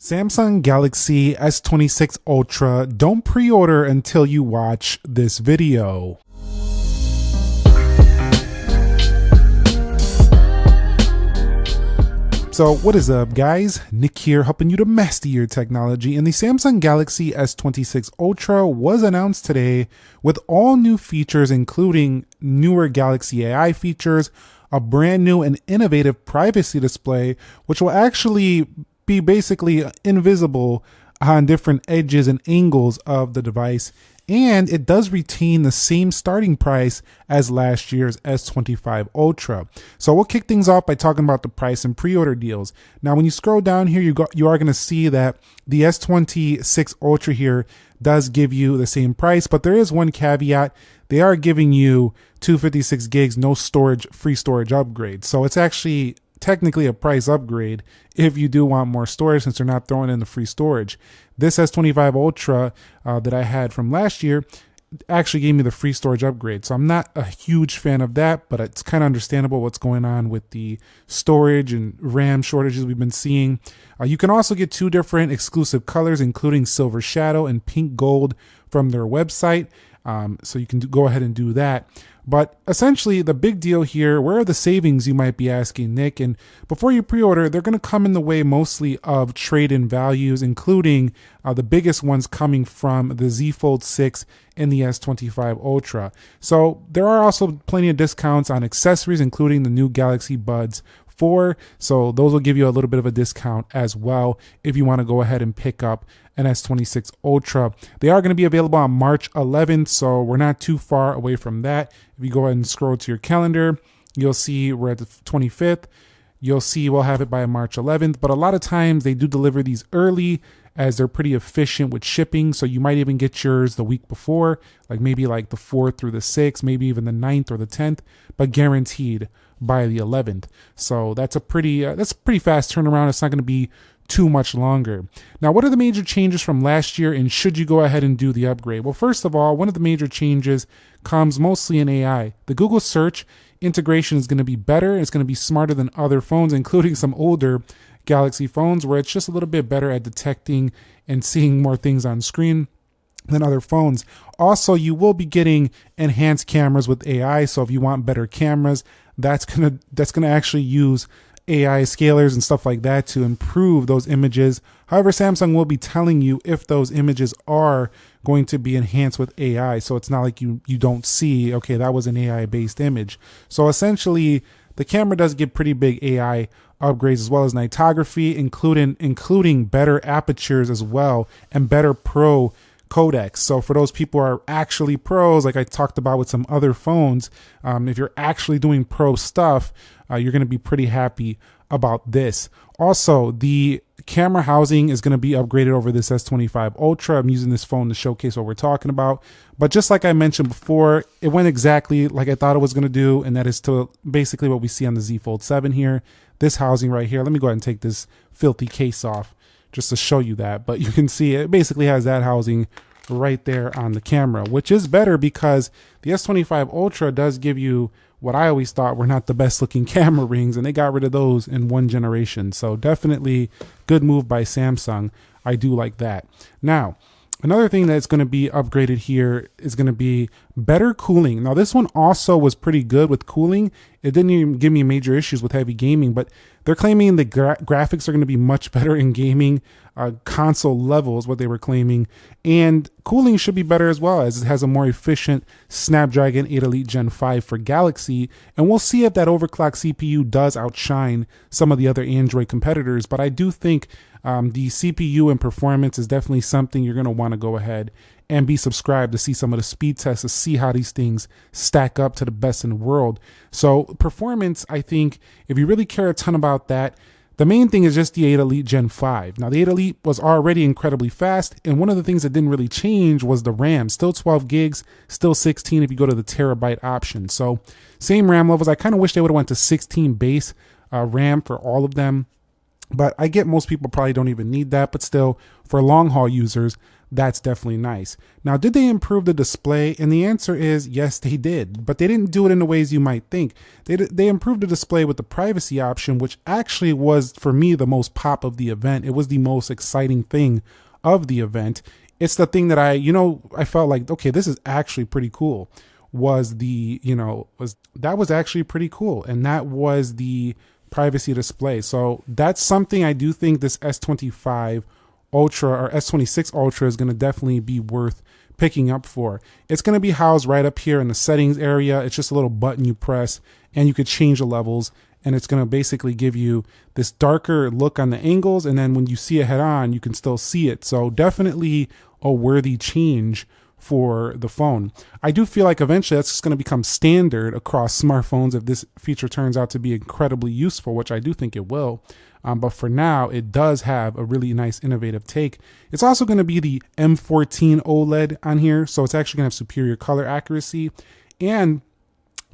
Samsung Galaxy S26 Ultra. Don't pre-order until you watch this video. So what is up, guys? Nick here, helping you to master your technology. And the Samsung Galaxy S26 Ultra was announced today with all new features, including newer Galaxy AI features, a brand new and innovative privacy display, which will actually be basically invisible on different edges and angles of the device. And it does retain the same starting price as last year's S25 Ultra. So we'll kick things off by talking about the price and pre-order deals. Now, when you scroll down here, you are going to see that the S26 Ultra here does give you the same price, but there is one caveat. They are giving you 256 gigs, no storage, free storage upgrade. So it's actually technically a price upgrade if you do want more storage, since they're not throwing in the free storage. This S25 Ultra that I had from last year actually gave me the free storage upgrade. So I'm not a huge fan of that, but it's kind of understandable what's going on with the storage and RAM shortages we've been seeing. You can also get two different exclusive colors, including silver shadow and pink gold from their website. So you can go ahead and do that. But essentially, the big deal here, where are the savings, you might be asking, Nick? And before you pre-order, they're going to come in the way mostly of trade-in values, including the biggest ones coming from the Z Fold 6 and the S25 Ultra. So there are also plenty of discounts on accessories, including the new Galaxy Buds 4. So those will give you a little bit of a discount as well if you want to go ahead and pick up an S26 Ultra. They are going to be available on March 11th, so we're not too far away from that. If you go ahead and scroll to your calendar, you'll see we're at the 25th. You'll see we'll have it by March 11th, but a lot of times they do deliver these early, as they're pretty efficient with shipping. So you might even get yours the week before, like maybe like the 4th through the 6th, maybe even the 9th or the 10th, but guaranteed by the 11th. So that's a pretty fast turnaround. It's not going to be too much longer. Now, what are the major changes from last year, and should you go ahead and do the upgrade? Well, first of all, one of the major changes comes mostly in AI. The Google search integration is going to be better. It's going to be smarter than other phones, including some older Galaxy phones, where it's just a little bit better at detecting and seeing more things on screen than other phones. Also, you will be getting enhanced cameras with AI. So if you want better cameras, that's gonna actually use AI scalers and stuff like that to improve those images. However, Samsung will be telling you if those images are going to be enhanced with AI. So it's not like you don't see, okay, that was an AI based image. So essentially, the camera does get pretty big AI upgrades, as well as nightography, including better apertures as well, and better pro codecs. So for those people who are actually pros, like I talked about with some other phones, if you're actually doing pro stuff, you're going to be pretty happy about this. Also, the camera housing is going to be upgraded over this S25 Ultra. I'm using this phone to showcase what we're talking about. But just like I mentioned before, it went exactly like I thought it was going to do, and that is to basically what we see on the Z Fold 7 here. This housing right here. Let me go ahead and take this filthy case off just to show you that. But you can see it basically has that housing right there on the camera, which is better because the S25 Ultra does give you what I always thought were not the best looking camera rings, and they got rid of those in one generation. So definitely good move by Samsung. I do like that. Now, another thing that's going to be upgraded here is going to be better cooling. Now, this one also was pretty good with cooling. It didn't even give me major issues with heavy gaming, but they're claiming the graphics are going to be much better in gaming. Console level is what they were claiming. And cooling should be better as well, as it has a more efficient Snapdragon 8 Elite Gen 5 for Galaxy. And we'll see if that overclock CPU does outshine some of the other Android competitors. But I do think the CPU and performance is definitely something you're going to want to go ahead and be subscribed to see some of the speed tests, to see how these things stack up to the best in the world. So performance, I think, if you really care a ton about that, the main thing is just the 8 Elite Gen 5. Now, the 8 Elite was already incredibly fast, and one of the things that didn't really change was the RAM. Still 12 gigs, still 16 if you go to the terabyte option. So same RAM levels. I kind of wish they would have went to 16 base RAM for all of them. But I get most people probably don't even need that, but still, for long haul users, that's definitely nice. Now, did they improve the display? And the answer is yes, they did, but they didn't do it in the ways you might think. They improved the display with the privacy option, which actually was, for me, the most pop of the event. It was the most exciting thing of the event. It's the thing that I felt like, okay, this is actually pretty cool. That was actually pretty cool. And that was the privacy display. So that's something I do think this S25 Ultra or S26 Ultra is going to definitely be worth picking up for. It's going to be housed right up here in the settings area. It's just a little button you press and you could change the levels, and it's going to basically give you this darker look on the angles, and then when you see it head on, you can still see it. So definitely a worthy change for the phone. I do feel like eventually that's just going to become standard across smartphones if this feature turns out to be incredibly useful, which I do think it will. But for now, it does have a really nice innovative take. It's also going to be the M14 OLED on here, so it's actually going to have superior color accuracy and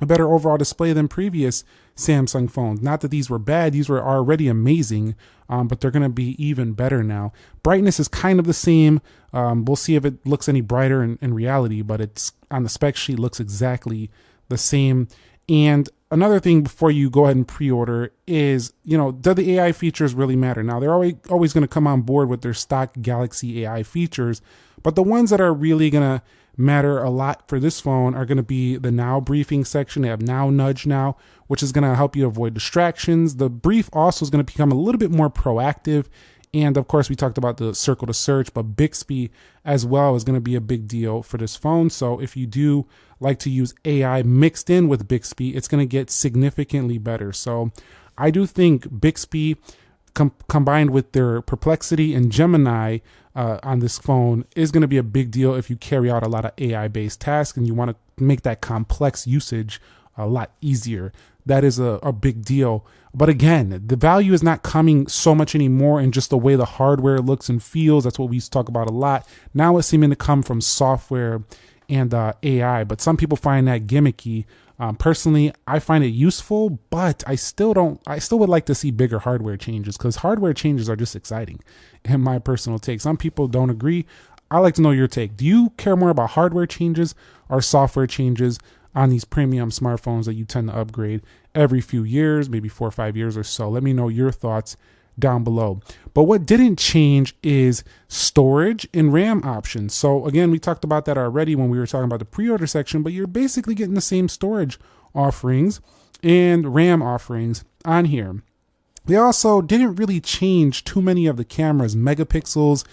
a better overall display than previous Samsung phones. Not that these were bad, these were already amazing, but they're going to be even better now. Brightness is kind of the same. We'll see if it looks any brighter in reality, but it's on the spec sheet looks exactly the same. And another thing before you go ahead and pre-order is, do the AI features really matter? Now, they're always going to come on board with their stock Galaxy AI features, but the ones that are really going to matter a lot for this phone are going to be the now briefing section. They have now nudge now, which is going to help you avoid distractions. The brief also is going to become a little bit more proactive. And of course, we talked about the circle to search, but Bixby as well is going to be a big deal for this phone. So if you do like to use AI mixed in with Bixby, it's going to get significantly better. So I do think Bixby combined with their Perplexity and Gemini on this phone is going to be a big deal if you carry out a lot of AI-based tasks and you want to make that complex usage a lot easier. That is a big deal. But again, the value is not coming so much anymore in just the way the hardware looks and feels. That's what we used to talk about a lot. Now it's seeming to come from software and AI, but some people find that gimmicky. Personally, I find it useful, but I still would like to see bigger hardware changes, because hardware changes are just exciting in my personal take. Some people don't agree. I like to know your take. Do you care more about hardware changes or software changes on these premium smartphones that you tend to upgrade every few years, maybe 4 or 5 years or so? Let me know your thoughts down below. But what didn't change is storage and RAM options. So again, we talked about that already when we were talking about the pre-order section, but you're basically getting the same storage offerings and RAM offerings on here. They also didn't really change too many of the camera's megapixels,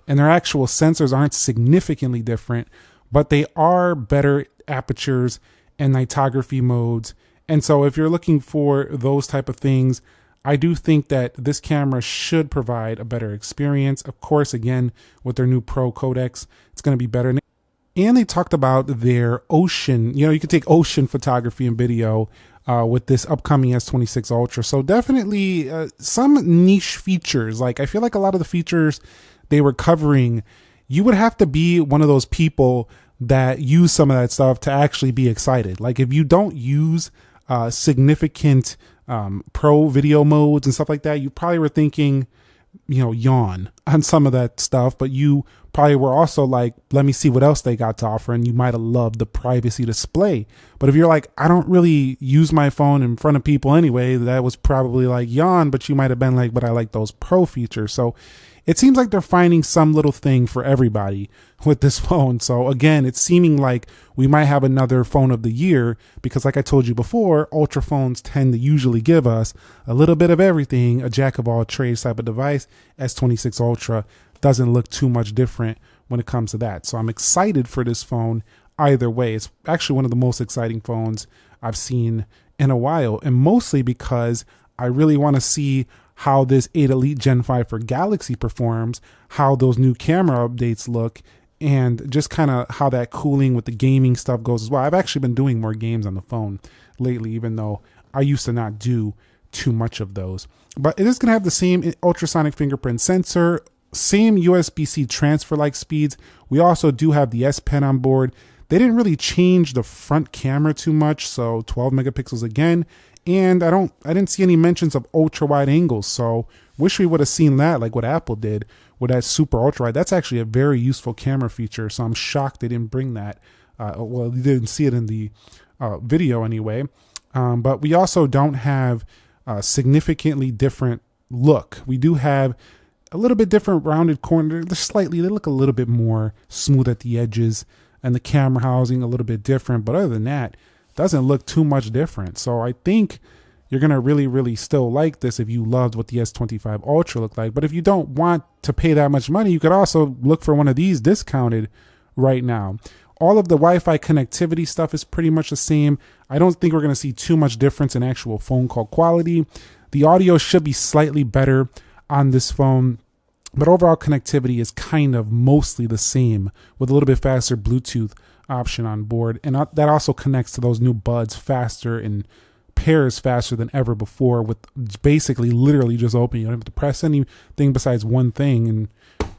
and their actual sensors aren't significantly different, but they are better apertures and nightography modes. And so if you're looking for those type of things, I do think that this camera should provide a better experience. Of course, again, with their new Pro codecs, it's going to be better. And they talked about their ocean, you can take ocean photography and video with this upcoming S26 Ultra. So definitely some niche features. Like, I feel like a lot of the features they were covering, you would have to be one of those people that use some of that stuff to actually be excited. Like, if you don't use significant pro video modes and stuff like that, you probably were thinking, yawn on some of that stuff, but you probably were also like, let me see what else they got to offer, and you might have loved the privacy display. But if you're like, I don't really use my phone in front of people anyway, that was probably like yawn, but you might have been like, but I like those pro features. So it seems like they're finding some little thing for everybody with this phone. So again, it's seeming like we might have another phone of the year, because like I told you before, Ultra phones tend to usually give us a little bit of everything, a jack of all trades type of device. S26 Ultra doesn't look too much different when it comes to that. So I'm excited for this phone either way. It's actually one of the most exciting phones I've seen in a while, and mostly because I really want to see how this 8 Elite Gen 5 for Galaxy performs, how those new camera updates look, and just kind of how that cooling with the gaming stuff goes as well. I've actually been doing more games on the phone lately, even though I used to not do too much of those. But it is going to have the same ultrasonic fingerprint sensor, same USB-C transfer-like speeds. We also do have the S Pen on board. They didn't really change the front camera too much, so 12 megapixels again. And I didn't see any mentions of ultra wide angles. So Wish we would have seen that like what Apple did with that super ultra wide. That's actually a very useful camera feature. So I'm shocked they didn't bring that. Well, you didn't see it in the video anyway. But we also don't have a significantly different look. We do have a little bit different rounded corner. They look a little bit more smooth at the edges, and the camera housing a little bit different. But other than that, it doesn't look too much different. So I think you're going to really still like this if you loved what the S25 Ultra looked like. But if you don't want to pay that much money, you could also look for one of these discounted right now. All of the Wi-Fi connectivity stuff is pretty much the same. I don't think we're going to see too much difference in actual phone call quality. The audio should be slightly better on this phone, but overall connectivity is kind of mostly the same with a little bit faster Bluetooth option on board. And that also connects to those new buds faster and pairs faster than ever before, with basically literally just opening. You don't have to press anything besides one thing and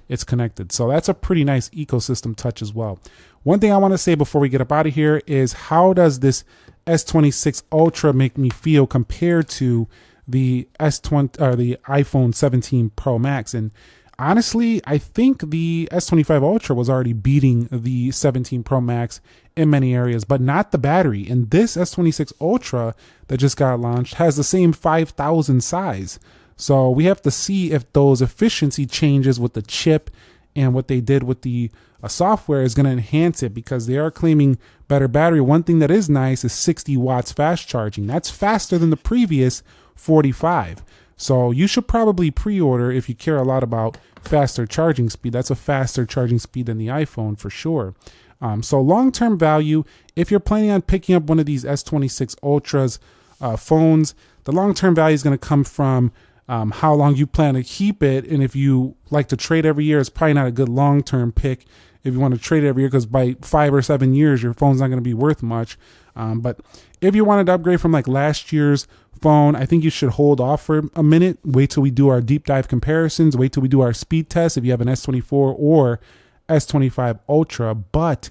it's connected. So that's a pretty nice ecosystem touch as well. One thing I want to say before we get up out of here is, how does this S26 Ultra make me feel compared to the S20 or the iPhone 17 Pro Max? And honestly, I think the S25 Ultra was already beating the 17 Pro Max in many areas, but not the battery. And this S26 Ultra that just got launched has the same 5,000 size. So we have to see if those efficiency changes with the chip and what they did with the software is going to enhance it, because they are claiming better battery. One thing that is nice is 60 watts fast charging. That's faster than the previous 45. So you should probably pre-order if you care a lot about faster charging speed. That's a faster charging speed than the iPhone for sure. So long-term value, if you're planning on picking up one of these S26 Ultras phones, the long-term value is going to come from how long you plan to keep it. And if you like to trade every year, it's probably not a good long-term pick if you want to trade it every year, because by 5 or 7 years, your phone's not going to be worth much. But if you wanted to upgrade from like last year's phone, I think you should hold off for a minute. Wait till we do our deep dive comparisons. Wait till we do our speed test if you have an S24 or S25 Ultra. But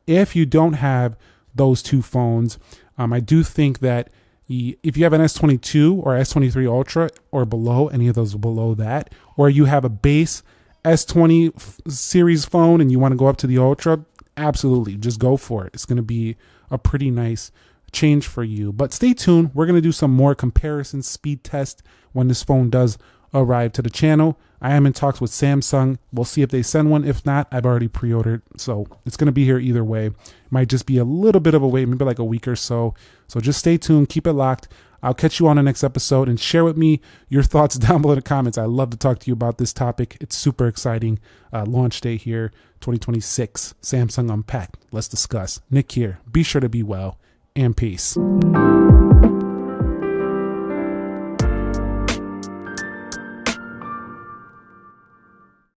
if you don't have those two phones, I do think that if you have an S22 or S23 Ultra or below, any of those below that, or you have a base S20 series phone and you want to go up to the Ultra, absolutely, just go for it. It's going to be a pretty nice change for you. But stay tuned. We're going to do some more comparison speed test when this phone does arrive to the channel. I am in talks with Samsung. We'll see if they send one. If not, I've already pre-ordered, so it's going to be here either way. Might just be a little bit of a wait, maybe like a week or so. So just stay tuned, keep it locked. I'll catch you on the next episode, and share with me your thoughts down below in the comments. I love to talk to you about this topic. It's super exciting. Launch day here, 2026, Samsung Unpacked. Let's discuss. Nick here. Be sure to be well, and peace.